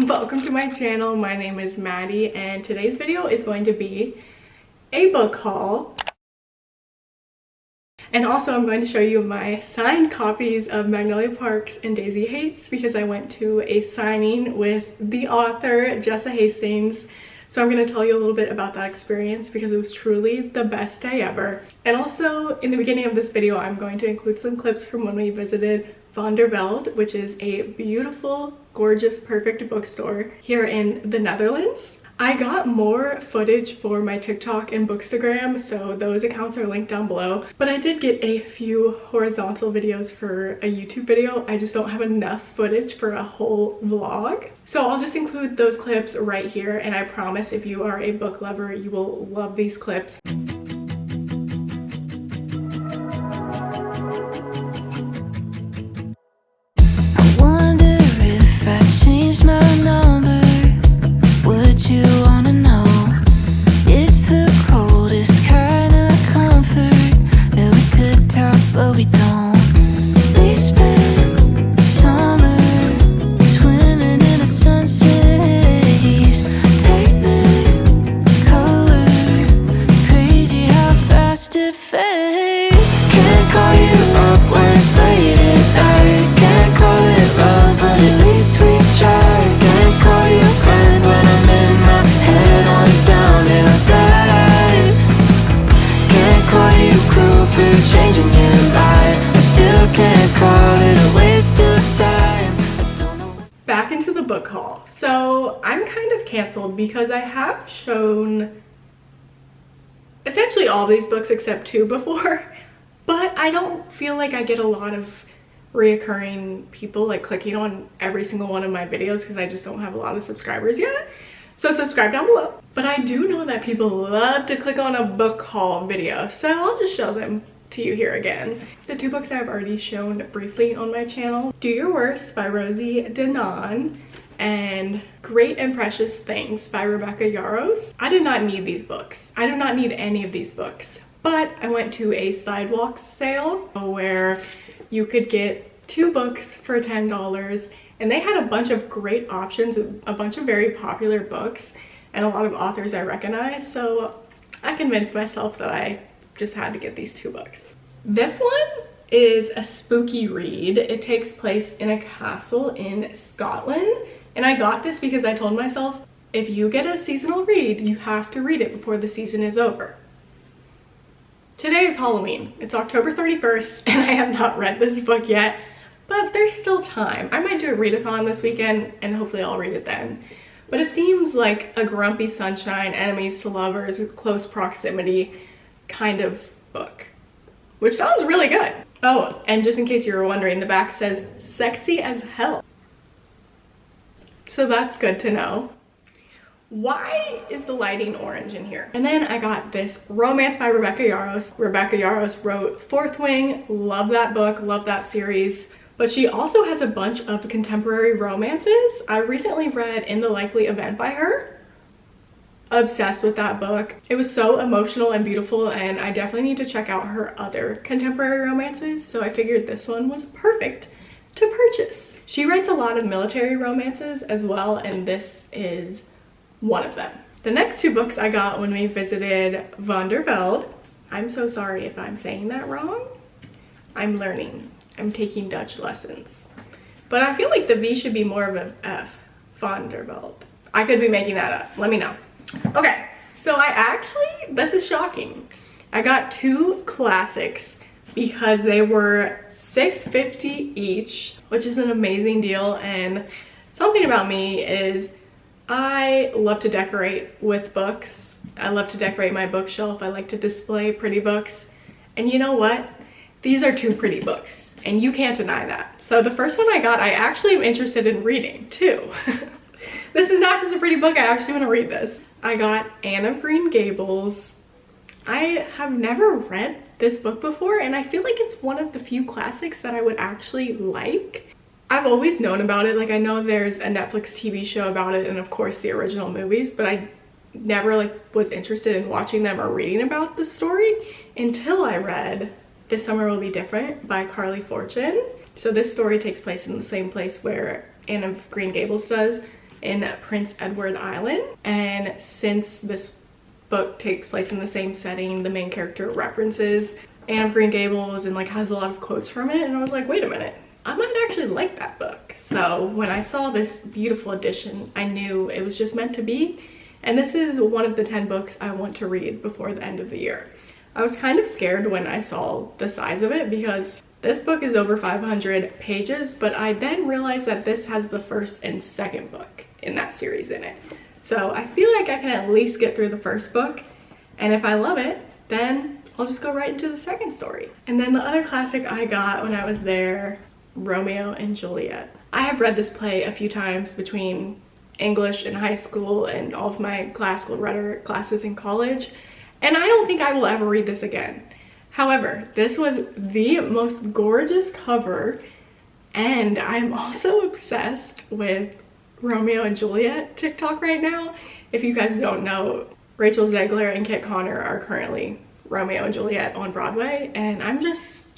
welcome to my channel. My name is Maddie and today's video is going to be a book haul. And also I'm going to show you my signed copies of Magnolia Parks and Daisy Hates because I went to a signing with the author, Jessa Hastings. So I'm going to tell you a little bit about that experience because it was truly the best day ever. And also in the beginning of this video, I'm going to include some clips from when we visited Van der Velde, which is a beautiful, gorgeous, perfect bookstore here in the Netherlands. I got more footage for my TikTok and Bookstagram, so those accounts are linked down below. But I did get a few horizontal videos for a YouTube video. I just don't have enough footage for a whole vlog. So I'll just include those clips right here, and I promise if you are a book lover, you will love these clips. Back into the book haul. So I'm kind of canceled because I have shown essentially all these books except two before, but I don't feel like I get a lot of reoccurring people like clicking on every single one of my videos because I just don't have a lot of subscribers yet. So subscribe down below. But I do know that people love to click on a book haul video, so I'll just show them to you here again. The two books I've already shown briefly on my channel: Do Your Worst by Rosie Denon and Great and Precious Things by Rebecca Yarros. I did not need these books. I do not need any of these books, but I went to a sidewalk sale where you could get two books for $10, and they had a bunch of great options, a bunch of very popular books and a lot of authors I recognize, so I convinced myself that I just had to get these two books. This one is a spooky read. It takes place in a castle in Scotland, and I got this because I told myself, if you get a seasonal read, you have to read it before the season is over. Today is Halloween. It's October 31st, and I have not read this book yet, but there's still time. I might do a readathon this weekend, and hopefully I'll read it then. But it seems like a grumpy sunshine, enemies to lovers with close proximity kind of book, which sounds really good. Oh, and just in case you were wondering, the back says sexy as hell, so that's good to know. Why is the lighting orange in here? And then I got this romance by Rebecca Yarros. Rebecca Yarros wrote Fourth Wing. Love that book, love that series. But she also has a bunch of contemporary romances. I recently read In the Likely Event by her. Obsessed with that book. It was so emotional and beautiful, and I definitely need to check out her other contemporary romances, so I figured this one was perfect to purchase. She writes a lot of military romances as well, and this is one of them. The next two books I got when we visited Van der Velde. I'm so sorry if I'm saying that wrong. I'm learning. I'm taking Dutch lessons. But I feel like the V should be more of an F. Van der Velde. I could be making that up. Let me know. Okay, so this is shocking. I got two classics because they were $6.50 each, which is an amazing deal. And something about me is I love to decorate with books. I love to decorate my bookshelf. I like to display pretty books. And you know what? These are two pretty books, and you can't deny that. So the first one I got, I actually am interested in reading too. This is not just a pretty book, I actually want to read this. I got Anne of Green Gables. I have never read this book before, and I feel like it's one of the few classics that I would actually like. I've always known about it. Like, I know there's a Netflix TV show about it, and of course the original movies, but I never was interested in watching them or reading about the story until I read This Summer Will Be Different by Carly Fortune. So this story takes place in the same place where Anne of Green Gables does, in Prince Edward Island. And since this book takes place in the same setting, the main character references Anne of Green Gables and like has a lot of quotes from it, and I was like, wait a minute, I might actually like that book. So when I saw this beautiful edition, I knew it was just meant to be, and this is one of the 10 books I want to read before the end of the year. I was kind of scared when I saw the size of it because this book is over 500 pages, but I then realized that this has the first and second book in that series in it. So I feel like I can at least get through the first book, and if I love it, then I'll just go right into the second story. And then the other classic I got when I was there, Romeo and Juliet. I have read this play a few times between English in high school and all of my classical rhetoric classes in college, and I don't think I will ever read this again. However, this was the most gorgeous cover, and I'm also obsessed with Romeo and Juliet TikTok right now. If you guys don't know, Rachel Zegler and Kit Connor are currently Romeo and Juliet on Broadway, and I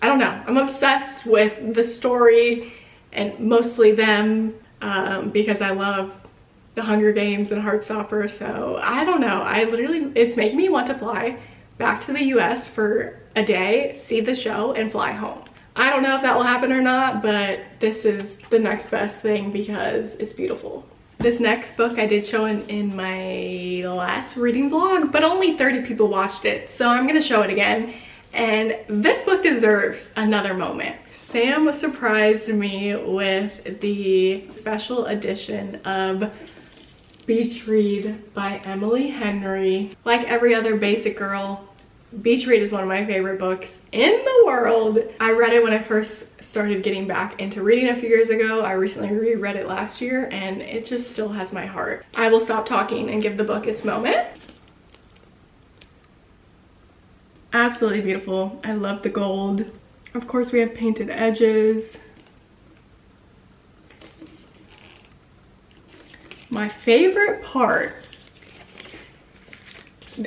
don't know, I'm obsessed with the story and mostly them because I love The Hunger Games and Heartstopper. So I don't know, it's making me want to fly back to the US for a day, see the show, and fly home. I don't know if that will happen or not, but this is the next best thing because it's beautiful. This next book I did show in my last reading vlog, but only 30 people watched it, so I'm gonna show it again. And this book deserves another moment. Sam surprised me with the special edition of Beach Read by Emily Henry. Like every other basic girl, Beach Read is one of my favorite books in the world. I read it when I first started getting back into reading a few years ago. I recently reread it last year, and it just still has my heart. I will stop talking and give the book its moment. Absolutely beautiful. I love the gold. Of course, we have painted edges. My favorite part,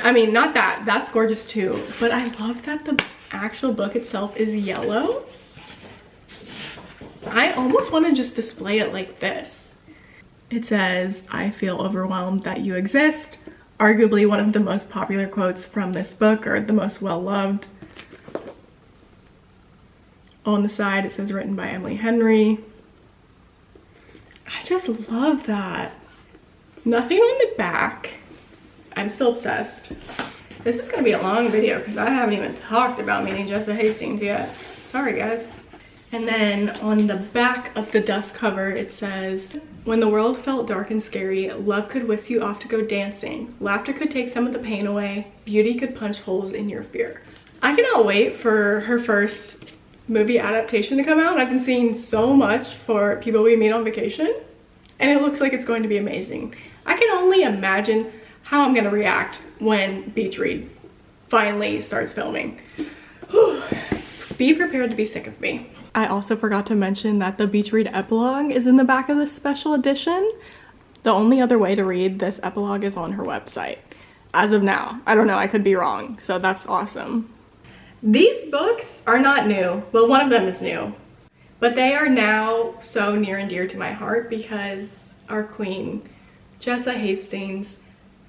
I mean, not that, that's gorgeous too, but I love that the actual book itself is yellow. I almost want to just display it like this. It says, "I feel overwhelmed that you exist." Arguably one of the most popular quotes from this book, or the most well-loved. On the side it says written by Emily Henry. I just love that. Nothing on the back. I'm still obsessed. This is gonna be a long video because I haven't even talked about meeting Jessa Hastings yet. Sorry guys. And then on the back of the dust cover it says, "When the world felt dark and scary, love could whisk you off to go dancing. Laughter could take some of the pain away. Beauty could punch holes in your fear." I cannot wait for her first movie adaptation to come out. I've been seeing so much for People We Meet on Vacation, and it looks like it's going to be amazing. I can only imagine how I'm gonna react when Beach Read finally starts filming. Whew. Be prepared to be sick of me. I also forgot to mention that the Beach Read epilogue is in the back of this special edition. The only other way to read this epilogue is on her website. As of now. I don't know, I could be wrong, so that's awesome. These books are not new. Well, one of them is new, but they are now so near and dear to my heart because our queen, Jessa Hastings,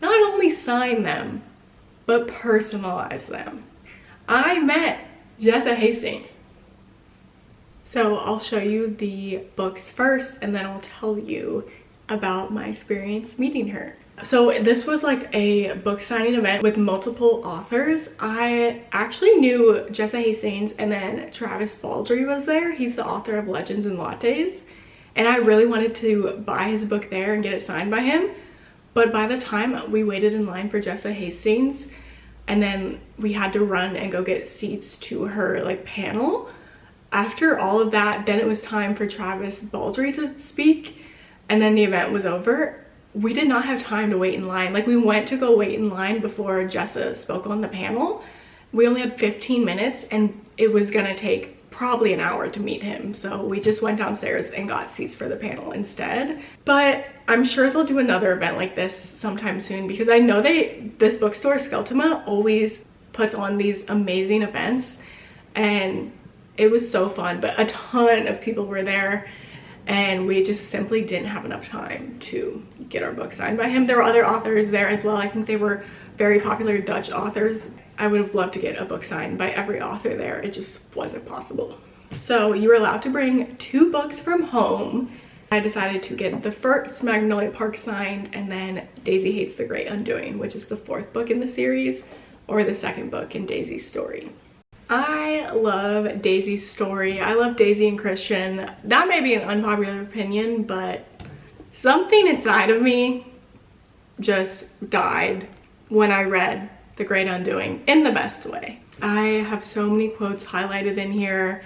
not only signed them, but personalized them. I met Jessa Hastings. So I'll show you the books first, and then I'll tell you about my experience meeting her. So this was like a book signing event with multiple authors. I actually knew Jessa Hastings, and then Travis Baldree was there. He's the author of Legends and Lattes. And I really wanted to buy his book there and get it signed by him. But by the time we waited in line for Jessa Hastings, and then we had to run and go get seats to her like panel, after all of that, then it was time for Travis Baldree to speak, and then the event was over. We did not have time to wait in line. Like, we went to go wait in line before Jessa spoke on the panel. We only had 15 minutes, and it was gonna take probably an hour to meet him. So we just went downstairs and got seats for the panel instead. But I'm sure they'll do another event like this sometime soon, because I know this bookstore, Skeltima, always puts on these amazing events, and it was so fun. But a ton of people were there, and we just simply didn't have enough time to get our book signed by him. There were other authors there as well. I think they were very popular Dutch authors. I would have loved to get a book signed by every author there. It just wasn't possible. So you were allowed to bring 2 books from home. I decided to get the first Magnolia Park signed, and then Daisy Hates the Great Undoing, which is the 4th book in the series, or the 2nd book in Daisy's story. I love Daisy's story. I love Daisy and Christian. That may be an unpopular opinion, but something inside of me just died when I read The Great Undoing, in the best way. I have so many quotes highlighted in here,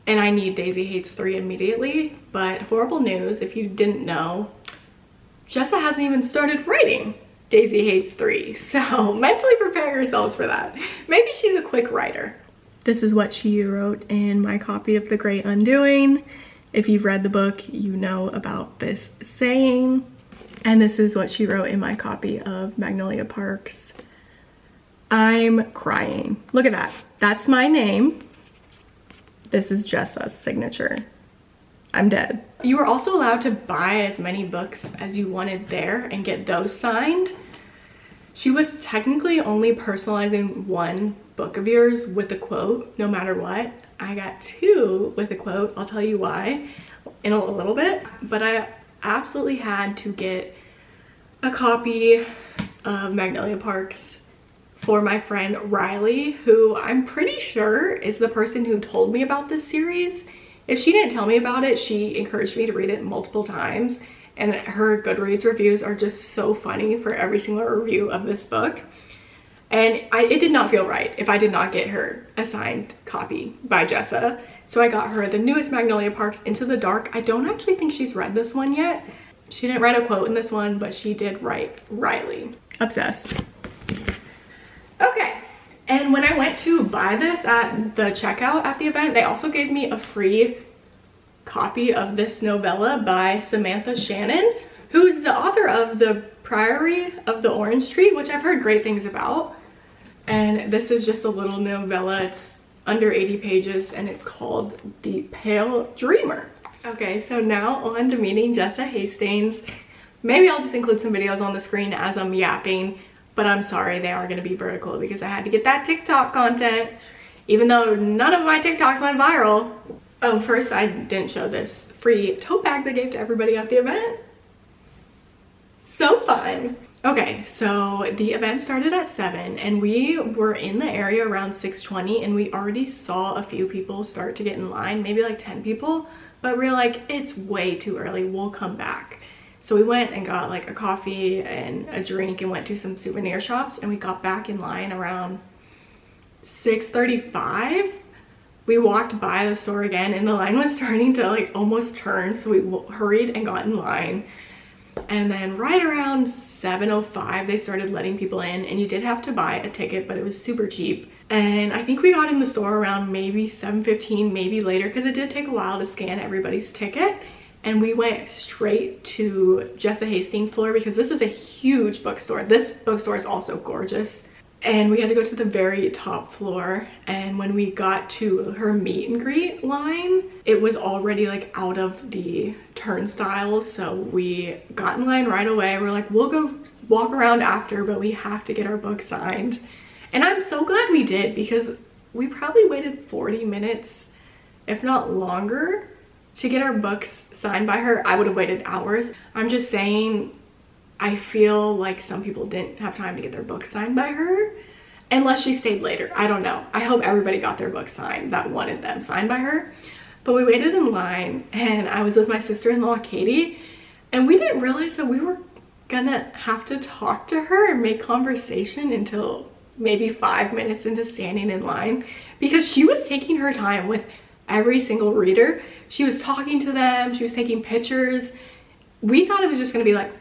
and I need Daisy Hates 3 immediately, but horrible news, if you didn't know, Jessa hasn't even started writing Daisy Hates 3, so mentally prepare yourselves for that. Maybe she's a quick writer. This is what she wrote in my copy of The Great Undoing. If you've read the book, you know about this saying. And this is what she wrote in my copy of Magnolia Park's. I'm crying. Look at that. That's my name. This is Jessa's signature. I'm dead. You were also allowed to buy as many books as you wanted there and get those signed. She was technically only personalizing 1 book of yours with a quote, no matter what. I got 2 with a quote. I'll tell you why in a little bit, but I absolutely had to get a copy of Magnolia Parks for my friend Riley, who I'm pretty sure is the person who told me about this series. If she didn't tell me about it, she encouraged me to read it multiple times, and her Goodreads reviews are just so funny for every single review of this book. And it did not feel right if I did not get her a signed copy by Jessa. So I got her the newest Magnolia Parks, Into the Dark. I don't actually think she's read this one yet. She didn't write a quote in this one, but she did write Riley. Obsessed. Okay, and when I went to buy this at the checkout at the event, they also gave me a free copy of this novella by Samantha Shannon, who is the author of The Priory of the Orange Tree, which I've heard great things about. And this is just a little novella. It's under 80 pages and it's called The Pale Dreamer. Okay, so now on to meeting Jessa Hastings. Maybe I'll just include some videos on the screen as I'm yapping, but I'm sorry, they are going to be vertical because I had to get that TikTok content, even though none of my TikToks went viral. Oh, first I didn't show this free tote bag they gave to everybody at the event. So fun. Okay, so the event started at 7 and we were in the area around 6:20 and we already saw a few people start to get in line, maybe like 10 people, but we were like, it's way too early, we'll come back. So we went and got like a coffee and a drink and went to some souvenir shops, and we got back in line around 6:35. We walked by the store again and the line was starting to like almost turn, so we hurried and got in line. And then right around 7:05 they started letting people in, and you did have to buy a ticket, but it was super cheap. And I think we got in the store around maybe 7:15, maybe later, because it did take a while to scan everybody's ticket. And we went straight to Jessa Hastings' floor because this is a huge bookstore. This bookstore is also gorgeous. And we had to go to the very top floor, and when we got to her meet and greet line, it was already like out of the turnstiles, so we got in line right away. We're like, we'll go walk around after, but we have to get our book signed. And I'm so glad we did, because we probably waited 40 minutes, if not longer, to get our books signed by her. I would have waited hours. I'm just saying, I feel like some people didn't have time to get their books signed by her, unless she stayed later. I don't know. I hope everybody got their books signed that wanted them signed by her. But we waited in line, and I was with my sister-in-law, Katie, and we didn't realize that we were gonna have to talk to her and make conversation until maybe 5 minutes into standing in line, because she was taking her time with every single reader. She was talking to them, she was taking pictures. We thought it was just gonna be like,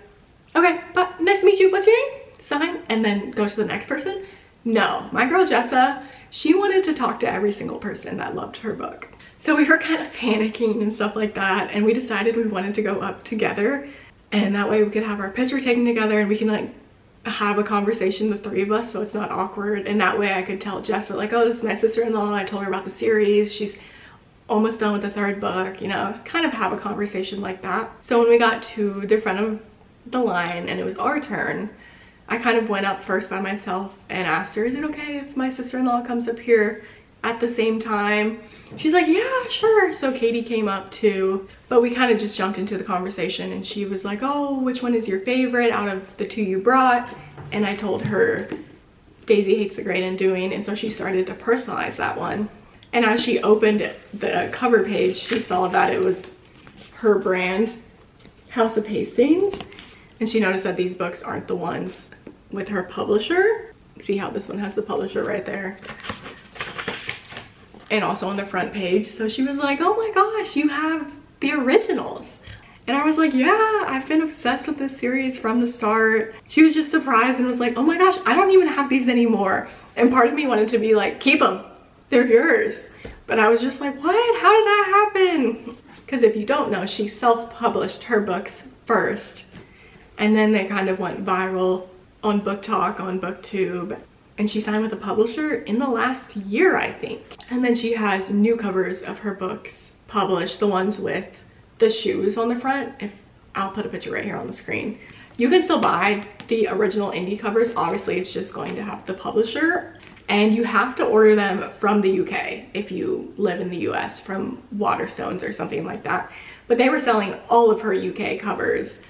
okay, but nice to meet you, what's your name? Sign, and then go to the next person. No, my girl Jessa, she wanted to talk to every single person that loved her book. So we were kind of panicking and stuff like that, and we decided we wanted to go up together, and that way we could have our picture taken together and we can like have a conversation, the three of us, so it's not awkward. And that way I could tell Jessa like, oh, this is my sister-in-law, I told her about the series, she's almost done with the third book, you know, kind of have a conversation like that. So when we got to the front of the line and it was our turn, I kind of went up first by myself and asked her, is it okay if my sister-in-law comes up here at the same time? She's like, yeah, sure. So Katie came up too, but we kind of just jumped into the conversation and she was like, oh, which one is your favorite out of the two you brought? And I told her Daisy Hates the Great Undoing, and so she started to personalize that one. And as she opened the cover page, she saw that it was her brand, House of Hastings, and she noticed that these books aren't the ones with her publisher. See how this one has the publisher right there, and also on the front page. So she was like, oh my gosh, you have the originals. And I was like, yeah, I've been obsessed with this series from the start. She was just surprised and was like, oh my gosh, I don't even have these anymore. And part of me wanted to be like, keep them, they're yours. But I was just like, what? How did that happen? Because if you don't know, she self-published her books first, and then they kind of went viral on BookTok, on BookTube, and she signed with a publisher in the last year, I think. And then she has new covers of her books published, the ones with the shoes on the front. If I'll put a picture right here on the screen. You can still buy the original indie covers. Obviously, it's just going to have the publisher, and you have to order them from the UK if you live in the US, from Waterstones or something like that. But they were selling all of her UK covers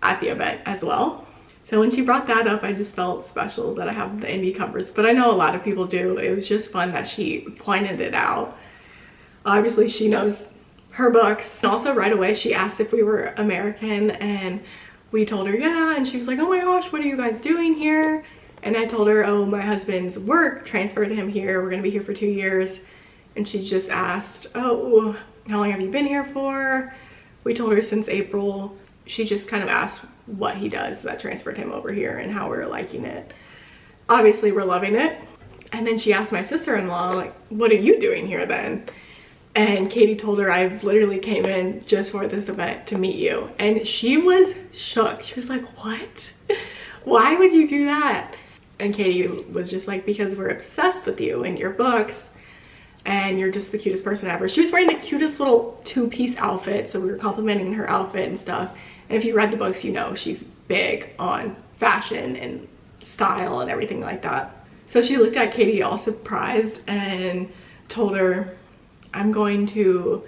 at the event as well. So when she brought that up, I just felt special that I have the indie covers, but I know a lot of people do. It was just fun that she pointed it out. Obviously, she knows her books. And also right away, she asked if we were American, and we told her yeah, and she was like, oh my gosh, what are you guys doing here? And I told her, oh, my husband's work transferred him here. We're gonna be here for 2 years. And she just asked, oh, how long have you been here for? We told her since April. She just kind of asked what he does that transferred him over here and how we're liking it. Obviously, we're loving it. And then she asked my sister-in-law, like, what are you doing here then? And Katie told her, I literally came in just for this event to meet you. And she was shook. She was like, what? Why would you do that? And Katie was just like, because we're obsessed with you and your books, and you're just the cutest person ever. She was wearing the cutest little two-piece outfit, so we were complimenting her outfit and stuff. And if you read the books, you know she's big on fashion and style and everything like that. So she looked at Katie all surprised and told her, I'm going to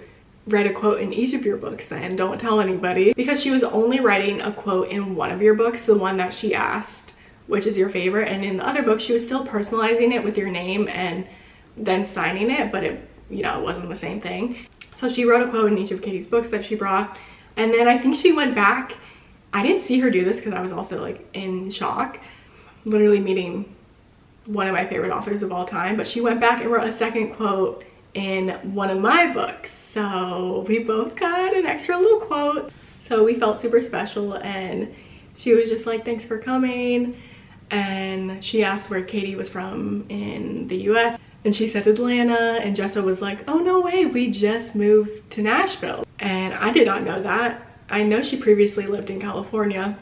write a quote in each of your books and don't tell anybody, because she was only writing a quote in one of your books, the one that she asked, which is your favorite, and in the other book she was still personalizing it with your name and then signing it, but it, you know, it wasn't the same thing. So she wrote a quote in each of Katie's books that she brought, and then I think she went back. I didn't see her do this because I was also like in shock, literally meeting one of my favorite authors of all time, but she went back and wrote a second quote in one of my books. So we both got an extra little quote. So we felt super special, and she was just like, thanks for coming. And she asked where Katie was from in the US, and she said Atlanta, and Jessa was like, oh no way, we just moved to Nashville. And I did not know that. I know she previously lived in California,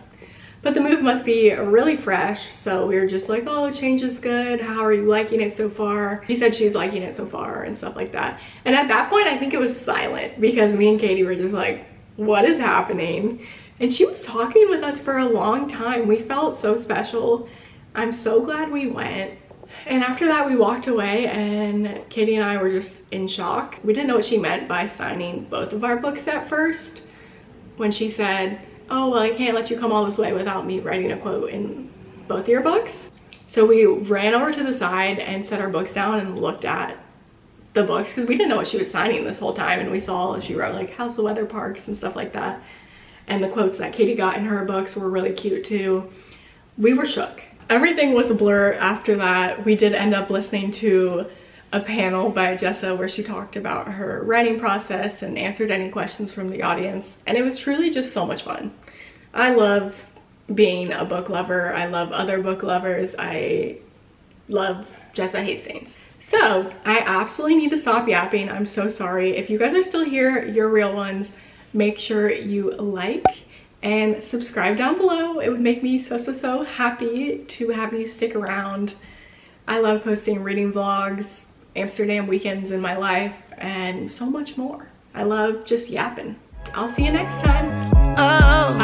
but the move must be really fresh. So we were just like, oh, change is good. How are you liking it so far? She said she's liking it so far and stuff like that. And at that point, I think it was silent, because me and Katie were just like, what is happening? And she was talking with us for a long time. We felt so special. I'm so glad we went. And after that, we walked away, and Katie and I were just in shock. We didn't know what she meant by signing both of our books at first. When she said, oh, well, I can't let you come all this way without me writing a quote in both your books. So we ran over to the side and set our books down and looked at the books, because we didn't know what she was signing this whole time. And we saw she wrote like House of Weather Parks and stuff like that. And the quotes that Katie got in her books were really cute too. We were shook. Everything was a blur after that. We did end up listening to a panel by Jessa where she talked about her writing process and answered any questions from the audience. And it was truly just so much fun. I love being a book lover. I love other book lovers. I love Jessa Hastings. So I absolutely need to stop yapping. I'm so sorry. If you guys are still here, you're real ones. Make sure you like and subscribe down below. It would make me so happy to have you stick around. I love posting reading vlogs, Amsterdam weekends in my life, and so much more. I love just yapping. I'll see you next time. Oh.